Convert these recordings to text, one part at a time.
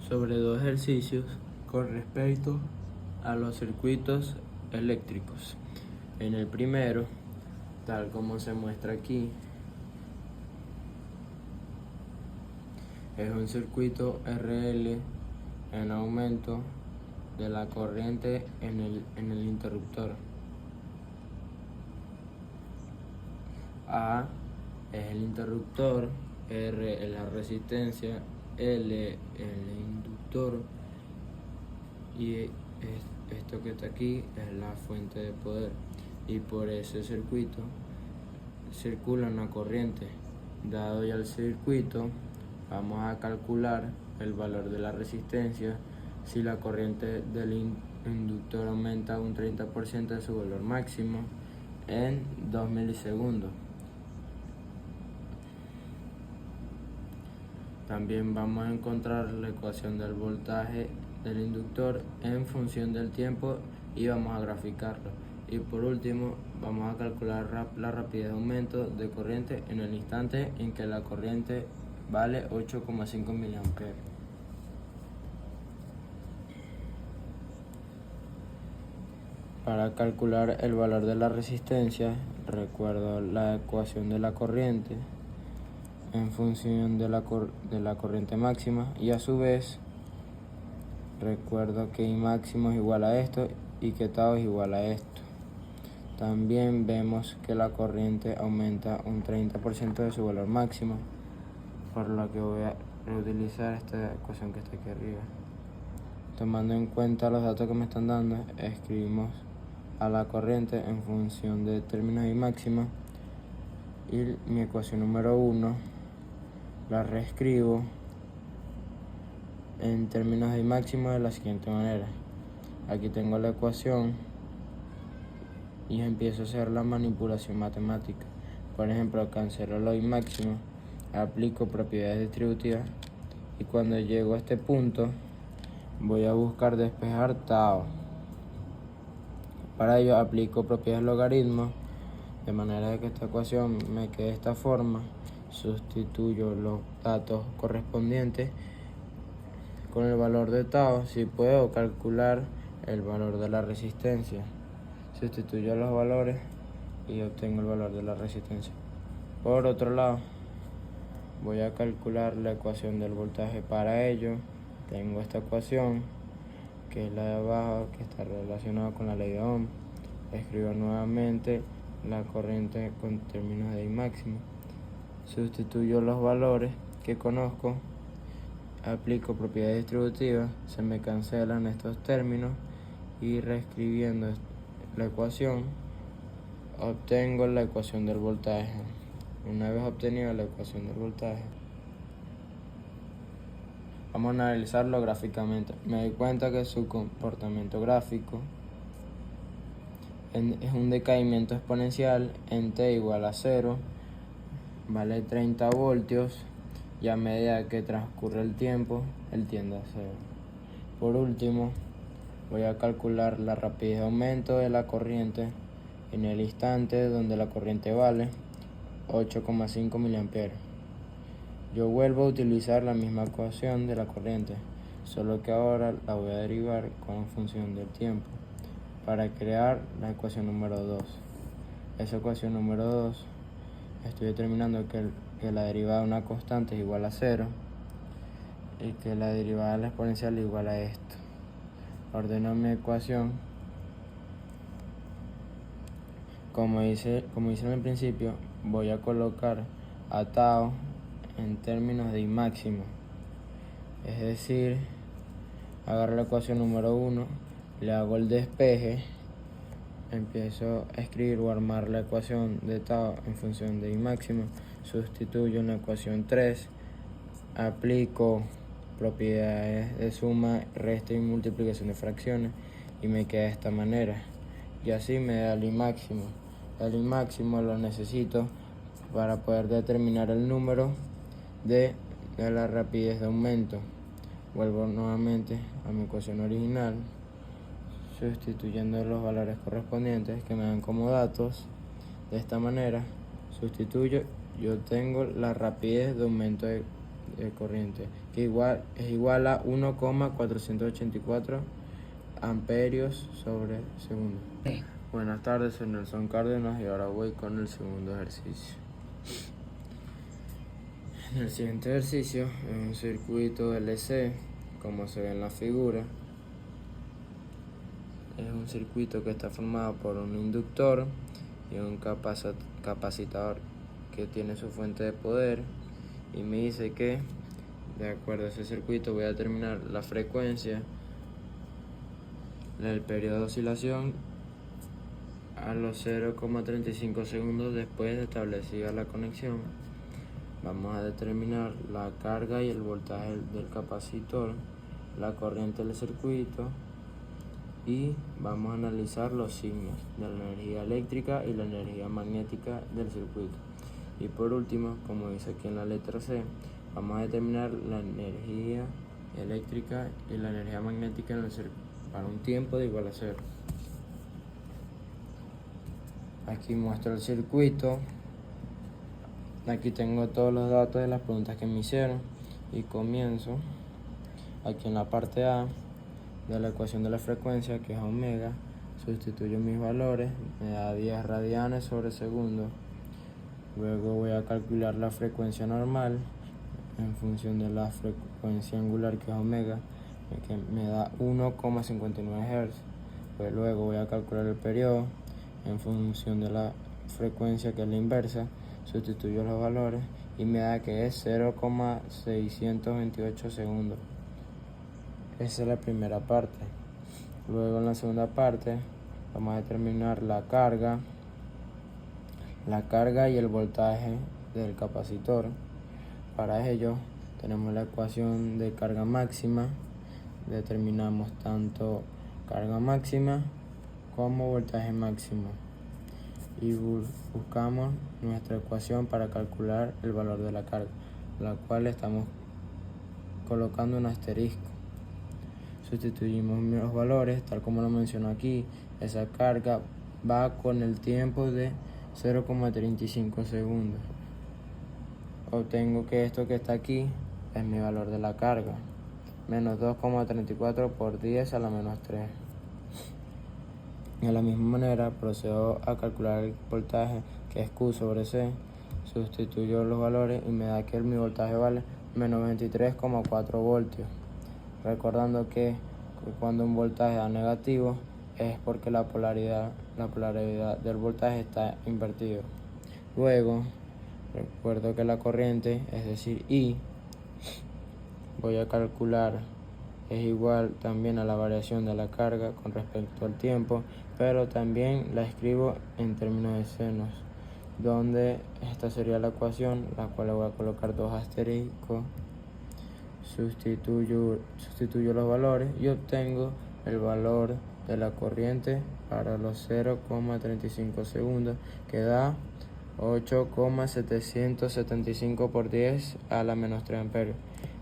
sobre dos ejercicios con respecto a los circuitos eléctricos. En el primero, tal como se muestra aquí, es un circuito RL en aumento de la corriente en el interruptor. A es el interruptor, R es la resistencia, L el inductor y esto que está aquí es la fuente de poder, y por ese circuito circula una corriente. Dado ya el circuito, vamos a calcular el valor de la resistencia si la corriente del inductor aumenta un 30% de su valor máximo en 2 milisegundos. También vamos a encontrar la ecuación del voltaje del inductor en función del tiempo y vamos a graficarlo. Y por último, vamos a calcular la rapidez de aumento de corriente en el instante en que la corriente vale 8,5 miliamperes. Para calcular el valor de la resistencia, recuerdo la ecuación de la corriente en función de la corriente máxima, y a su vez recuerdo que I máximo es igual a esto y que tau es igual a esto. También vemos que la corriente aumenta un 30% de su valor máximo, por lo que voy a reutilizar esta ecuación que está aquí arriba. Tomando en cuenta los datos que me están dando, escribimos a la corriente en función de términos I máxima, y mi ecuación número 1 la reescribo en términos de I máximo de la siguiente manera. Aquí tengo la ecuación y empiezo a hacer la manipulación matemática. Por ejemplo, cancelo lo I máximo, aplico propiedades distributivas, y cuando llego a este punto voy a buscar despejar tau. Para ello aplico propiedades de logaritmo, de manera que esta ecuación me quede de esta forma. Sustituyo los datos correspondientes con el valor de tau. Si puedo calcular el valor de la resistencia, sustituyo los valores y obtengo el valor de la resistencia. Por otro lado, voy a calcular la ecuación del voltaje. Para ello tengo esta ecuación, que es la de abajo, que está relacionada con la ley de Ohm. Escribo nuevamente la corriente con términos de I máximo, sustituyo los valores que conozco, aplico propiedades distributivas, se me cancelan estos términos, y reescribiendo la ecuación obtengo la ecuación del voltaje. Una vez obtenida la ecuación del voltaje, vamos a analizarlo gráficamente. Me doy cuenta que su comportamiento gráfico es un decaimiento exponencial en t igual a 0, vale 30 voltios, y a medida que transcurre el tiempo, él tiende a 0. Por último, voy a calcular la rapidez de aumento de la corriente en el instante donde la corriente vale 8,5 miliamperes. Yo vuelvo a utilizar la misma ecuación de la corriente, solo que ahora la voy a derivar con función del tiempo para crear la ecuación número 2. Esa ecuación número 2, estoy determinando que la derivada de una constante es igual a 0 y que la derivada de la exponencial es igual a esto. Ordeno mi ecuación como hice en el principio. Voy a colocar a tau en términos de I máximo, es decir, agarro la ecuación número 1, le hago el despeje, empiezo a escribir o armar la ecuación de tau en función de I máximo, sustituyo en la ecuación 3, aplico propiedades de suma, resta y multiplicación de fracciones, y me queda de esta manera. Y así me da el I máximo. El I máximo lo necesito para poder determinar el número de la rapidez de aumento. Vuelvo nuevamente a mi ecuación original, sustituyendo los valores correspondientes que me dan como datos. De esta manera sustituyo y obtengo la rapidez de aumento de de corriente, que es igual a 1,484 amperios sobre segundo. Buenas tardes, soy Nelson Cárdenas y ahora voy con el segundo ejercicio. En el siguiente ejercicio es un circuito LC, como se ve en la figura. Es un circuito que está formado por un inductor y un capacitador que tiene su fuente de poder, y me dice que de acuerdo a ese circuito voy a determinar la frecuencia, el periodo de oscilación a los 0,35 segundos después de establecida la conexión. Vamos a determinar la carga y el voltaje del capacitor, la corriente del circuito, y vamos a analizar los signos de la energía eléctrica y la energía magnética del circuito. Y por último, como dice aquí en la letra C, vamos a determinar la energía eléctrica y la energía magnética en el circuito para un tiempo de igual a 0. Aquí muestro el circuito. Aquí tengo todos los datos de las preguntas que me hicieron y comienzo aquí en la parte A de la ecuación de la frecuencia, que es omega. Sustituyo mis valores, me da 10 radianes sobre segundo. Luego voy a calcular la frecuencia normal en función de la frecuencia angular, que es omega, que me da 1,59 Hz. Pues luego voy a calcular el periodo en función de la frecuencia, que es la inversa. Sustituyo los valores y me da que es 0,628 segundos. Esa es la primera parte. Luego en la segunda parte vamos a determinar la carga y el voltaje del capacitor. Para ello tenemos la ecuación de carga máxima. Determinamos tanto carga máxima como voltaje máximo y buscamos nuestra ecuación para calcular el valor de la carga, la cual estamos colocando un asterisco. Sustituimos los valores tal como lo menciono aquí. Esa carga va con el tiempo de 0,35 segundos. Obtengo que esto que está aquí es mi valor de la carga, menos 2,34 por 10 a la menos 3. De la misma manera procedo a calcular el voltaje, que es Q sobre C. Sustituyo los valores y me da que mi voltaje vale menos 23,4 voltios. Recordando que cuando un voltaje da negativo es porque la polaridad del voltaje está invertido. Luego recuerdo que la corriente, es decir I, voy a calcular, es igual también a la variación de la carga con respecto al tiempo, pero también la escribo en términos de senos, donde esta sería la ecuación, la cual le voy a colocar 2 asteriscos. Sustituyo los valores y obtengo el valor de la corriente para los 0,35 segundos, que da 8,775 por 10 a la menos 3 amperios.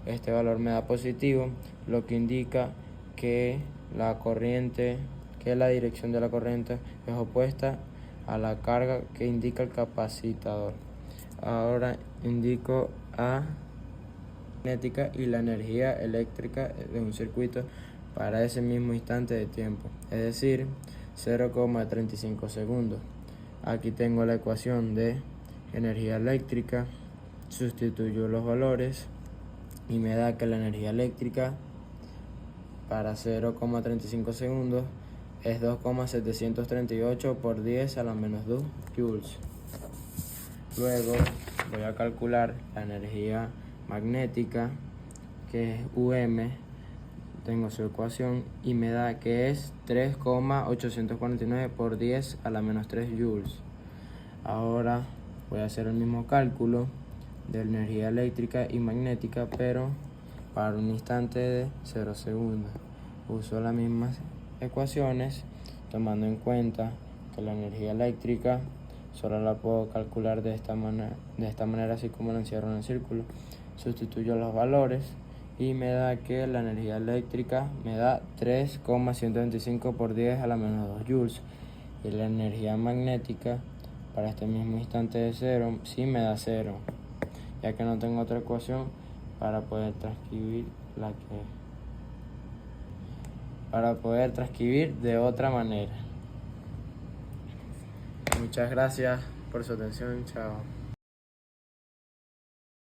Este valor me da positivo, lo que indica que la dirección de la corriente es opuesta a la carga que indica el capacitador. Ahora indico a magnética y la energía eléctrica de un circuito para ese mismo instante de tiempo, es decir, 0,35 segundos. Aquí tengo la ecuación de energía eléctrica, sustituyo los valores y me da que la energía eléctrica para 0,35 segundos es 2,738 por 10 a la menos 2 joules. Luego voy a calcular la energía magnética, que es UM. Tengo su ecuación y me da que es 3,849 por 10 a la menos 3 joules. Ahora voy a hacer el mismo cálculo de energía eléctrica y magnética, pero para un instante de 0 segundos. Uso las mismas ecuaciones, tomando en cuenta que la energía eléctrica solo la puedo calcular de esta manera, así como lo encierro en el círculo. Sustituyo los valores y me da que la energía eléctrica me da 3,125 por 10 a la menos 2 joules, y la energía magnética para este mismo instante de 0 sí me da 0, ya que no tengo otra ecuación para poder transcribir de otra manera. Muchas gracias por su atención. Chao.